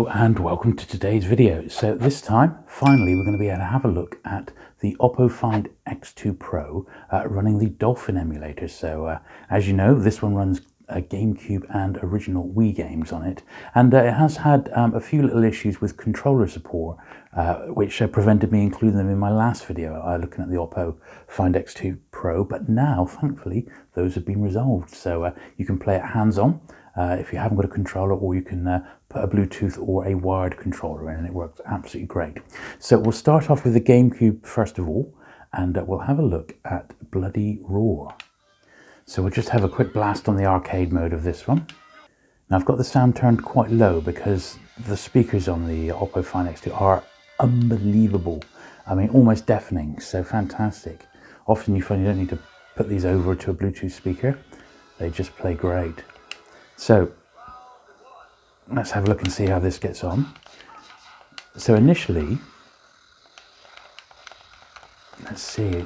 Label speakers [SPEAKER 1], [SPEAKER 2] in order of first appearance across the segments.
[SPEAKER 1] Hello and welcome to today's video. So this time, finally, we're going to be able to have a look at the OPPO Find X2 Pro running the Dolphin emulator. So as you know, this one runs Gamecube and original Wii games on it, and it has had a few little issues with controller support, which prevented me including them in my last video looking at the OPPO Find X2 Pro, but now thankfully those have been resolved, so you can play it hands-on if you haven't got a controller, or you can put a Bluetooth or a wired controller in and it works absolutely great. So we'll start off with the Gamecube first of all, and we'll have a look at Bloody Roar. So we'll just have a quick blast on the arcade mode of this one. Now I've got the sound turned quite low because the speakers on the OPPO Find X2 are unbelievable. I mean, almost deafening, so fantastic. Often you find you don't need to put these over to a Bluetooth speaker. They just play great. So let's have a look and see how this gets on. So initially, let's see,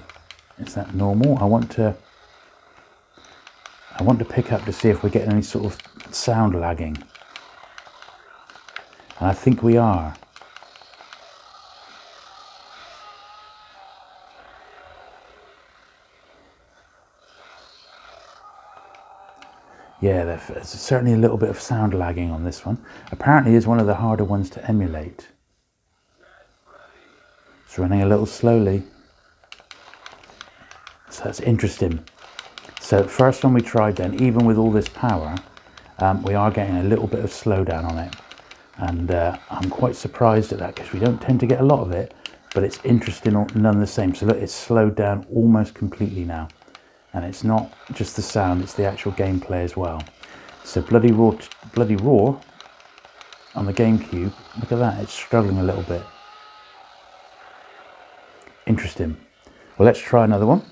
[SPEAKER 1] is that normal? I want to pick up to see if we're getting any sort of sound lagging. And I think we are. Yeah, there's certainly a little bit of sound lagging on this one. Apparently it's one of the harder ones to emulate. It's running a little slowly. So that's interesting. So first one we tried then, even with all this power, we are getting a little bit of slowdown on it. And I'm quite surprised at that because we don't tend to get a lot of it, but it's interesting none the same. So look, it's slowed down almost completely now. And it's not just the sound, it's the actual gameplay as well. So Bloody Roar on the Gamecube, look at that, it's struggling a little bit. Interesting. Well, let's try another one.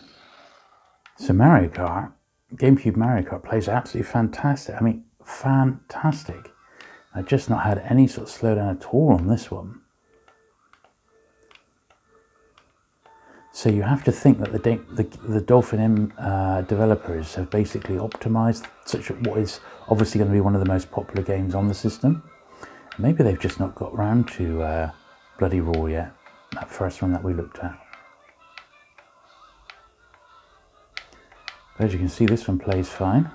[SPEAKER 1] So Mario Kart, Gamecube Mario Kart plays absolutely fantastic. I mean, fantastic. I've just not had any sort of slowdown at all on this one. So you have to think that the Dolphin developers have basically optimized what is obviously going to be one of the most popular games on the system. Maybe they've just not got round to Bloody Roar yet, that first one that we looked at. But as you can see, this one plays fine.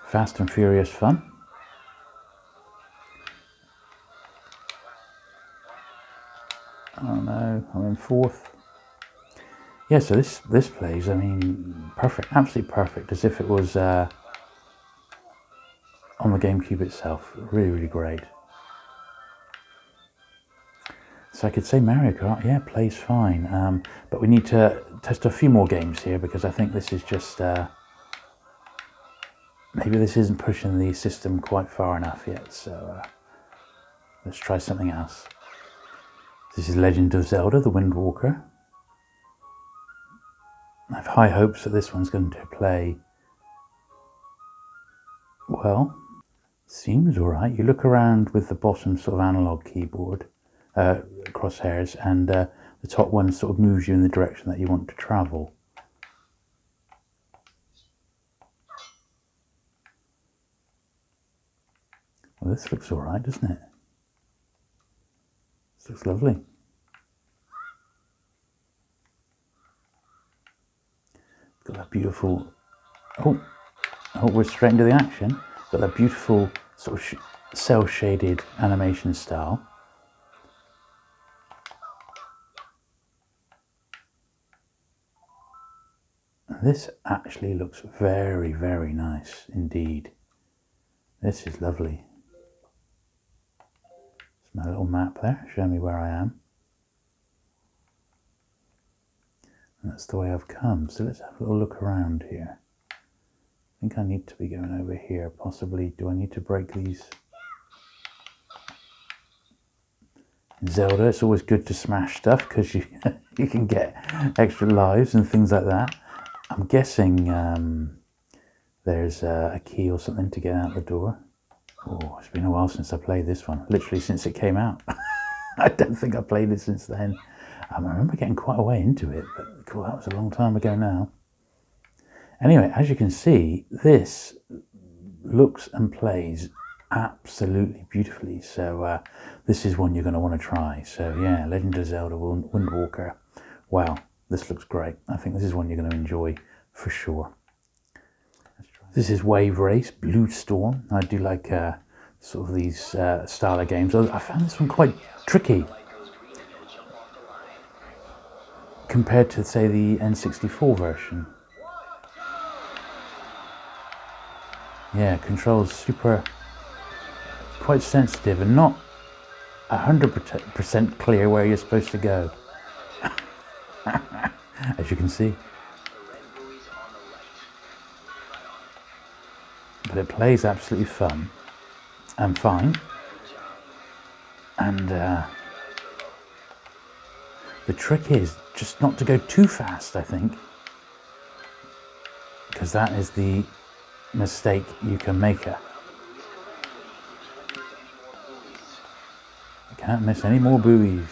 [SPEAKER 1] Fast and furious fun. Oh no, I'm in fourth. Yeah, so this plays, I mean, perfect, absolutely perfect, as if it was on the Gamecube itself. Really, really great. So I could say Mario Kart, yeah, plays fine, but we need to test a few more games here because I think this is just, maybe this isn't pushing the system quite far enough yet, so let's try something else. This is Legend of Zelda, the Windwalker. I have high hopes that this one's going to play well. Seems alright. You look around with the bottom sort of analog keyboard, crosshairs, and the top one sort of moves you in the direction that you want to travel. Well, this looks alright, doesn't it? This looks lovely. Got that beautiful, oh, we're straight into the action. Got that beautiful sort of cel-shaded animation style. This actually looks very, very nice indeed. This is lovely. My little map there, showing me where I am. And that's the way I've come. So let's have a little look around here. I think I need to be going over here. Possibly, do I need to break these? In Zelda, it's always good to smash stuff because you can get extra lives and things like that. I'm guessing there's a key or something to get out the door. Oh, it's been a while since I played this one. Literally since it came out. I don't think I played it since then. I remember getting quite a way into it, but cool, that was a long time ago now. Anyway, as you can see, this looks and plays absolutely beautifully. So this is one you're going to want to try. So yeah, Legend of Zelda Windwalker. Wow, this looks great. I think this is one you're going to enjoy for sure. This is Wave Race Blue Storm. I do like sort of these style of games. I found this one quite tricky compared to, say, the N64 version. Yeah, controls quite sensitive and not 100% clear where you're supposed to go, as you can see. But it plays absolutely fun and fine, and the trick is just not to go too fast, I think, because that is the mistake you can make. You can't miss any more buoys.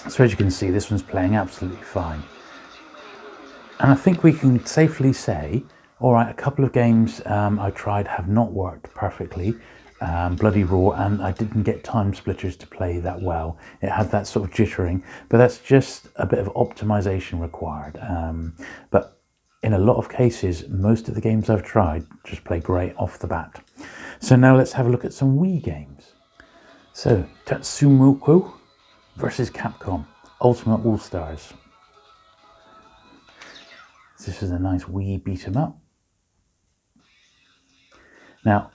[SPEAKER 1] So as you can see, this one's playing absolutely fine. And I think we can safely say, all right, a couple of games I tried have not worked perfectly. Bloody Raw, and I didn't get time splitters to play that well. It had that sort of jittering, but that's just a bit of optimization required. But in a lot of cases, most of the games I've tried just play great off the bat. So now let's have a look at some Wii games. So Tatsunoko versus Capcom Ultimate AllStars. This is a nice Wii beat 'em up. Now,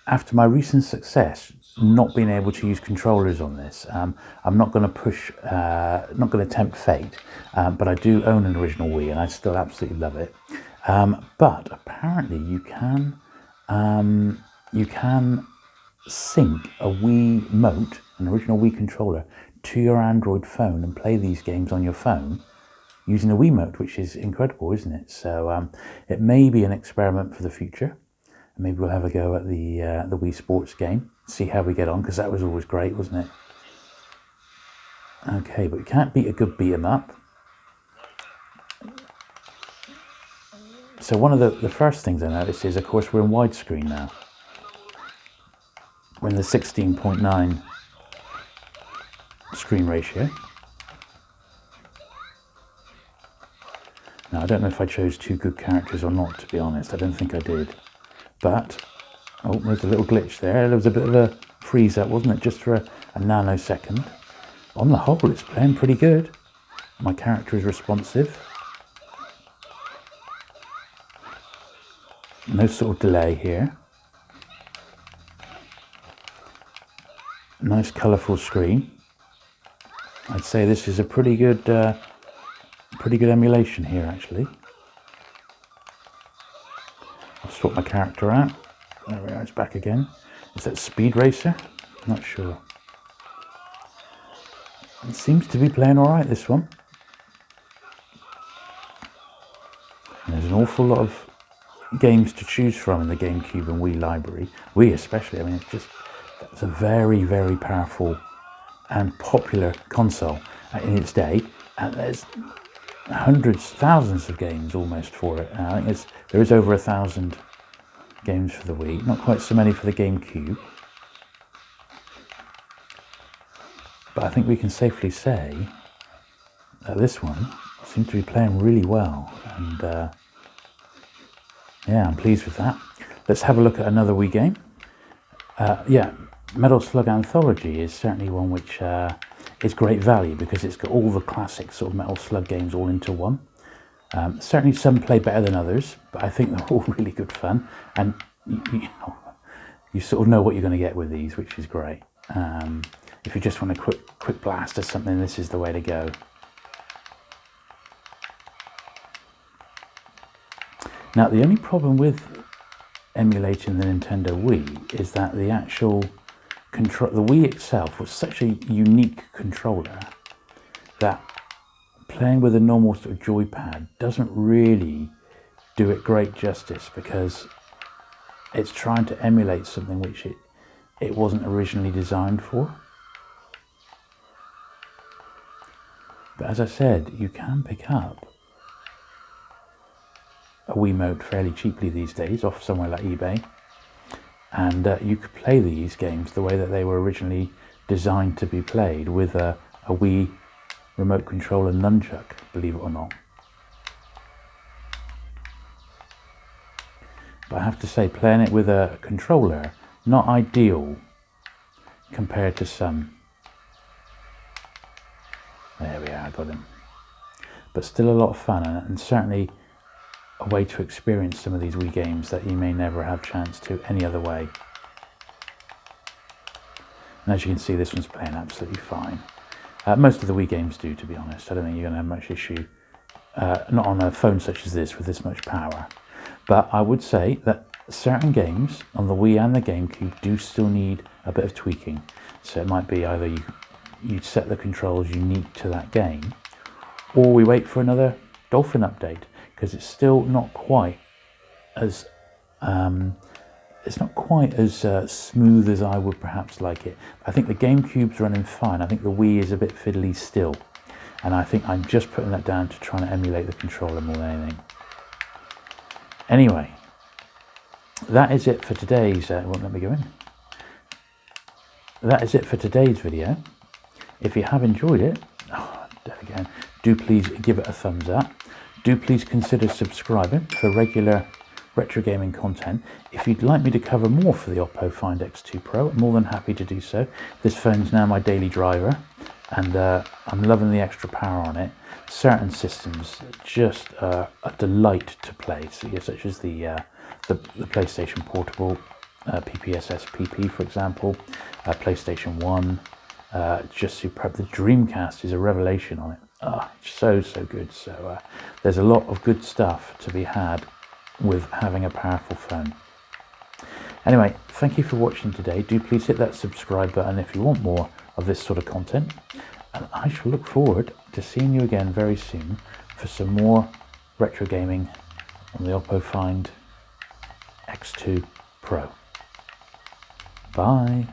[SPEAKER 1] after my recent success not being able to use controllers on this, I'm not going to push, not going to tempt fate, but I do own an original Wii and I still absolutely love it. But apparently you can sync a Wii Mote, an original Wii controller, to your Android phone and play these games on your phone using a Wii Mote, which is incredible, isn't it? So it may be an experiment for the future. Maybe we'll have a go at the Wii Sports game, see how we get on, because that was always great, wasn't it? Okay, but you can't beat a good beat 'em up. So one of the first things I noticed is, of course, we're in widescreen now. We're in the 16:9 screen ratio. Now, I don't know if I chose two good characters or not, to be honest. I don't think I did. But, oh, there's a little glitch there. There was a bit of a freeze up, wasn't it? Just for a nanosecond. On the whole, it's playing pretty good. My character is responsive. No sort of delay here. Nice colourful screen. I'd say this is a pretty good emulation here, actually. I'll swap my character out. There we are, it's back again. Is that Speed Racer? Not sure. It seems to be playing alright, this one. And there's an awful lot of games to choose from in the Gamecube and Wii library. Wii especially, I mean, it's a very, very powerful and popular console in its day. And there's hundreds, thousands of games almost for it. I think there is over 1,000 games for the Wii, not quite so many for the Gamecube. But I think we can safely say that this one seems to be playing really well, and yeah, I'm pleased with that. Let's have a look at another Wii game. Yeah, Metal Slug Anthology is certainly one which is great value because it's got all the classic sort of Metal Slug games all into one. Certainly some play better than others, but I think they're all really good fun, and you sort of know what you're going to get with these, which is great. If you just want a quick blast or something, this is the way to go. Now, the only problem with emulating the Nintendo Wii is that the actual the Wii itself was such a unique controller that playing with a normal sort of joypad doesn't really do it great justice, because it's trying to emulate something which it wasn't originally designed for. But as I said, you can pick up a Wiimote fairly cheaply these days off somewhere like eBay, and you could play these games the way that they were originally designed to be played, with a Wii remote controller nunchuck, believe it or not. But I have to say, playing it with a controller, not ideal compared to some. There we are, I got him. But still a lot of fun, and certainly a way to experience some of these Wii games that you may never have chance to any other way. And as you can see, this one's playing absolutely fine. Most of the Wii games do, to be honest. I don't think you're going to have much issue, not on a phone such as this with this much power. But I would say that certain games on the Wii and the Gamecube do still need a bit of tweaking. So it might be either you set the controls unique to that game, or we wait for another Dolphin update, because it's still not quite as smooth as I would perhaps like it. I think the GameCube's running fine. I think the Wii is a bit fiddly still, and I think I'm just putting that down to trying to emulate the controller more than anything. Anyway, that is it for today's. Won't let me go in. That is it for today's video. If you have enjoyed it, again, do please give it a thumbs up. Do please consider subscribing for regular retro gaming content. If you'd like me to cover more for the OPPO Find X2 Pro, I'm more than happy to do so. This phone's now my daily driver, and I'm loving the extra power on it. Certain systems just a delight to play, such as the PlayStation Portable, PPSS-PP, for example, PlayStation 1, just superb. The Dreamcast is a revelation on it. So good. So there's a lot of good stuff to be had with having a powerful phone. Anyway, thank you for watching today. Do please hit that subscribe button if you want more of this sort of content, and I shall look forward to seeing you again very soon for some more retro gaming on the OPPO Find X2 Pro. Bye.